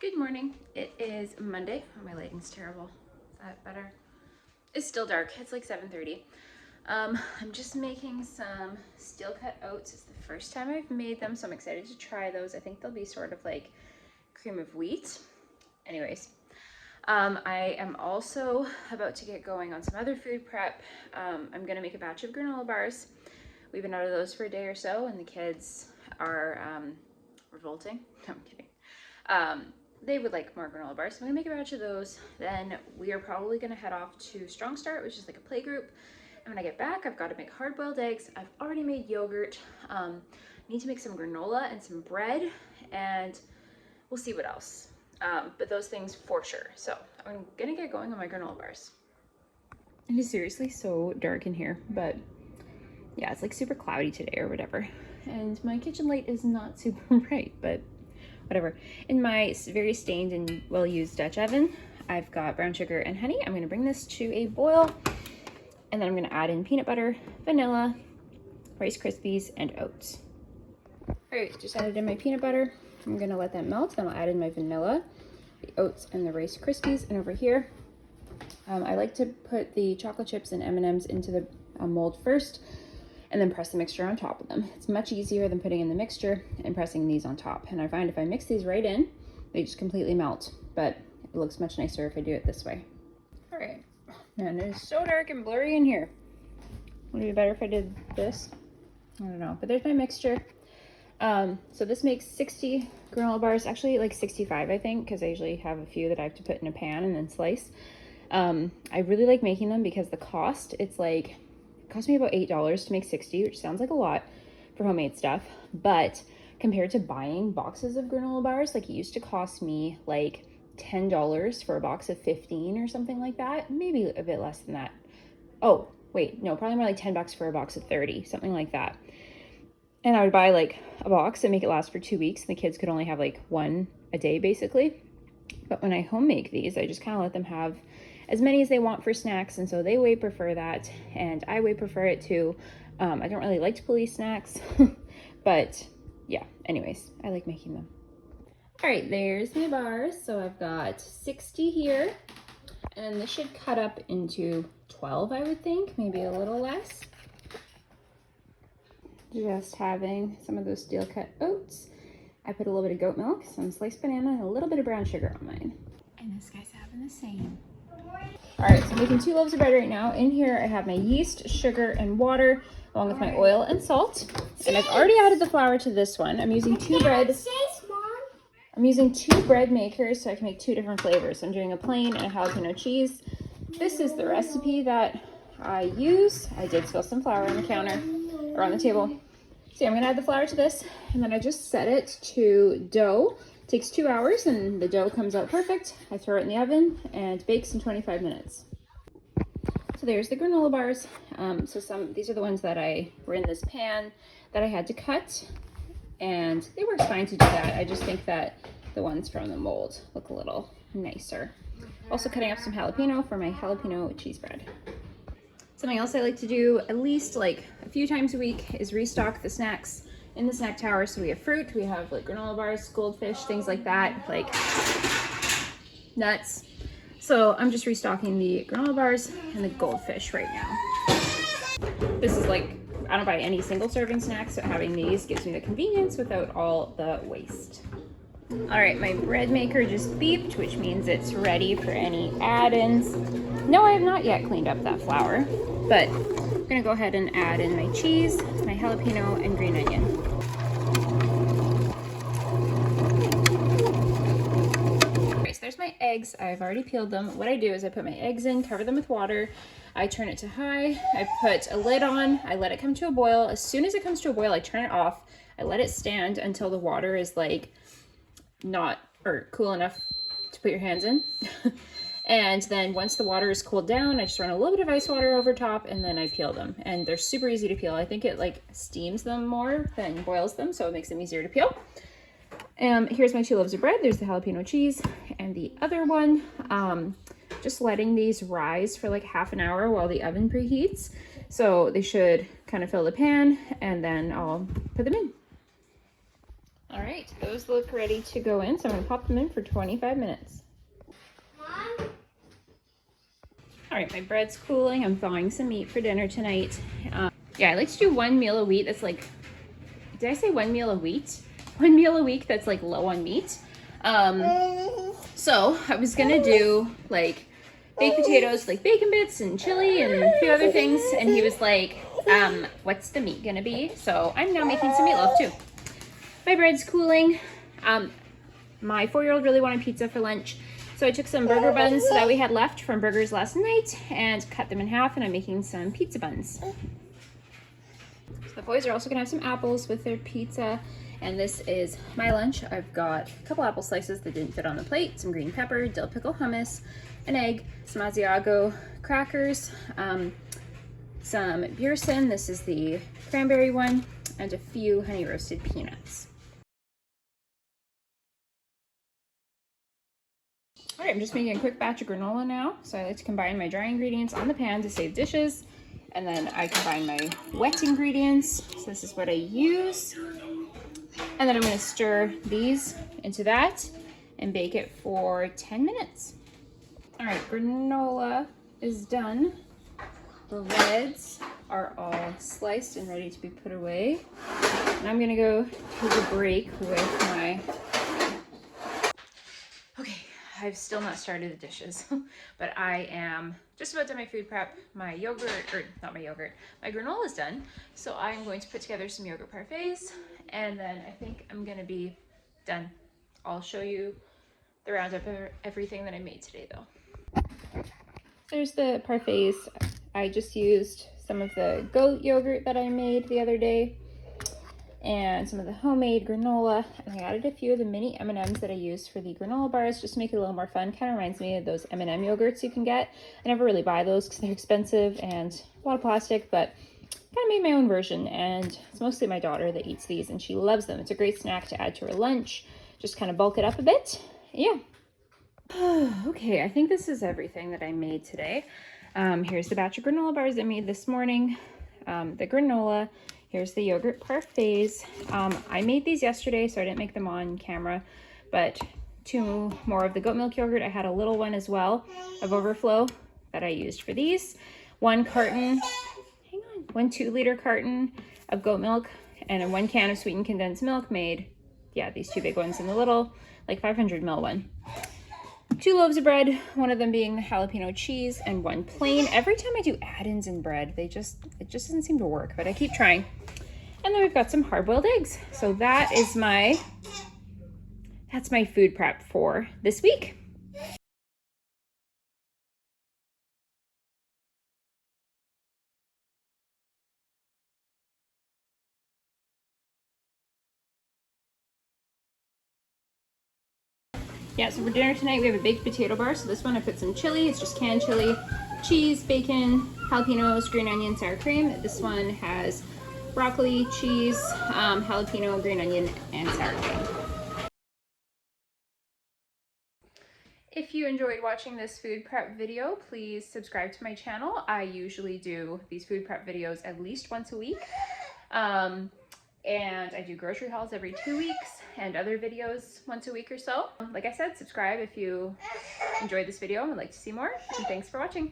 Good morning. It is Monday. Oh, my lighting's terrible. Is that better? It's still dark. It's like 7:30. I'm just making some steel cut oats. It's the first time I've made them, so I'm excited to try those. I think they'll be sort of like cream of wheat. Anyways, I am also about to get going on some other food prep. I'm gonna make a batch of granola bars. We've been out of those for a day or so, and the kids are revolting. No, I'm kidding. They would like more granola bars, so I'm gonna make a batch of those. Then we are probably gonna head off to Strong Start, which is like a play group. And when I get back, I've got to make hard-boiled eggs. I've already made yogurt. Need to make some granola and some bread, and we'll see what else. But those things for sure. So I'm gonna get going on my granola bars. It is seriously so dark in here, but yeah, it's like super cloudy today or whatever. And my kitchen light is not super bright, but whatever. In my very stained and well-used Dutch oven, I've got brown sugar and honey. I'm gonna bring this to a boil, and then I'm gonna add in peanut butter, vanilla, Rice Krispies, and oats. All right, just added in my peanut butter. I'm gonna let that melt, then I'll add in my vanilla, the oats, and the Rice Krispies. And over here, I like to put the chocolate chips and M&Ms into the mold first, and then press the mixture on top of them. It's much easier than putting in the mixture and pressing these on top. And I find if I mix these right in, they just completely melt, but it looks much nicer if I do it this way. All right, man, it is so dark and blurry in here. Would it be better if I did this? I don't know, but there's my mixture. So this makes 60 granola bars, actually like 65, I think, because I usually have a few that I have to put in a pan and then slice. I really like making them because the cost, it cost me about $8 to make 60, which sounds like a lot for homemade stuff, but compared to buying boxes of granola bars, like it used to cost me like $10 for a box of 15 or something like that, maybe a bit less than that. Oh, wait, no, probably more like 10 bucks for a box of 30, something like that. And I would buy like a box and make it last for 2 weeks, and the kids could only have like one a day basically. But when I home make these, I just kind of let them have as many as they want for snacks, and so they way prefer that, and I way prefer it too. I don't really like to police snacks, but yeah, anyways, I like making them. All right, there's my bars. So I've got 60 here, and this should cut up into 12, I would think, maybe a little less. Just having some of those steel cut oats. I put a little bit of goat milk, some sliced banana, and a little bit of brown sugar on mine. And this guy's having the same. All right, so I'm making 2 loaves of bread right now. In here, I have my yeast, sugar, and water, along with my oil and salt. And I've already added the flour to this one. I'm using 2 bread. I'm using 2 bread makers so I can make 2 different flavors. I'm doing a plain and a jalapeno cheese. This is the recipe that I use. I did spill some flour on the counter or on the table. So yeah, I'm gonna add the flour to this, and then I just set it to dough. Takes 2 hours, and the dough comes out perfect. I throw it in the oven and bakes in 25 minutes. So there's the granola bars. These are the ones that were in this pan that I had to cut, and they work fine to do that. I just think that the ones from the mold look a little nicer. Also cutting up some jalapeno for my jalapeno cheese bread. Something else I like to do at least like a few times a week is restock the snacks in the snack tower. So we have fruit, we have like granola bars, goldfish, things like that, like nuts. So I'm just restocking the granola bars and the goldfish right now. This is like, I don't buy any single serving snacks, so having these gives me the convenience without all the waste. All right, my bread maker just beeped, which means it's ready for any add-ins. No, I have not yet cleaned up that flour, but I'm gonna go ahead and add in my cheese, my jalapeno, and green onion. Okay, so there's my eggs. I've already peeled them. What I do is I put my eggs in, cover them with water. I turn it to high. I put a lid on. I let it come to a boil. As soon as it comes to a boil, I turn it off. I let it stand until the water is like cool enough to put your hands in. And then once the water is cooled down, I just run a little bit of ice water over top, and then I peel them. And they're super easy to peel. I think it like steams them more than boils them, so it makes them easier to peel. Here's my 2 loaves of bread. There's the jalapeno cheese and the other one. Just letting these rise for like half an hour while the oven preheats. So they should kind of fill the pan, and then I'll put them in. All right, those look ready to go in, so I'm gonna pop them in for 25 minutes. Mom? All right, my bread's cooling. I'm thawing some meat for dinner tonight. Yeah, I like to do one meal a week that's like, did I say one meal a week? One meal a week that's like low on meat. So I was gonna do like baked potatoes, like bacon bits and chili and a few other things. And he was like, what's the meat gonna be? So I'm now making some meatloaf too. My bread's cooling. My 4-year-old really wanted pizza for lunch. So I took some burger buns that we had left from burgers last night and cut them in half, and I'm making some pizza buns. So the boys are also gonna have some apples with their pizza, and this is my lunch. I've got a couple apple slices that didn't fit on the plate, some green pepper, dill pickle hummus, an egg, some Asiago crackers, some Beerson, this is the cranberry one, and a few honey roasted peanuts. All right, I'm just making a quick batch of granola now. So I like to combine my dry ingredients on the pan to save dishes. And then I combine my wet ingredients. So this is what I use. And then I'm gonna stir these into that and bake it for 10 minutes. All right, granola is done. The reds are all sliced and ready to be put away. And I'm gonna go take a break with my... Okay, I've still not started the dishes, but I am just about done my food prep. My yogurt, or not my yogurt, my granola is done. So I'm going to put together some yogurt parfaits, and then I think I'm gonna be done. I'll show you the roundup of everything that I made today though. There's the parfaits. I just used some of the goat yogurt that I made the other day and some of the homemade granola, and I added a few of the mini M&Ms that I used for the granola bars just to make it a little more fun. Kind of reminds me of those M&M yogurts you can get. I never really buy those because they're expensive and a lot of plastic, but kind of made my own version, and it's mostly my daughter that eats these and she loves them. It's a great snack to add to her lunch, just kind of bulk it up a bit. Yeah. Okay, I think this is everything that I made today. Here's the batch of granola bars I made this morning. The granola. Here's the yogurt parfaits. I made these yesterday, so I didn't make them on camera, but 2 more of the goat milk yogurt. I had a little one as well of overflow that I used for these. 1 carton, hang on, 1 2-liter carton of goat milk and a 1 can of sweetened condensed milk made, yeah, these 2 big ones and the little, like 500 ml one. 2 loaves of bread, one of them being the jalapeno cheese, and 1 plain. Every time I do add-ins in bread, it just doesn't seem to work, but I keep trying. And then we've got some hard-boiled eggs. So that's my food prep for this week. Yeah, so for dinner tonight, we have a baked potato bar. So this one, I put some chili. It's just canned chili, cheese, bacon, jalapenos, green onion, sour cream. This one has broccoli, cheese, jalapeno, green onion, and sour cream. If you enjoyed watching this food prep video, please subscribe to my channel. I usually do these food prep videos at least once a week. And I do grocery hauls every 2 weeks and other videos once a week or so. Like I said, subscribe if you enjoyed this video and would like to see more. And thanks for watching.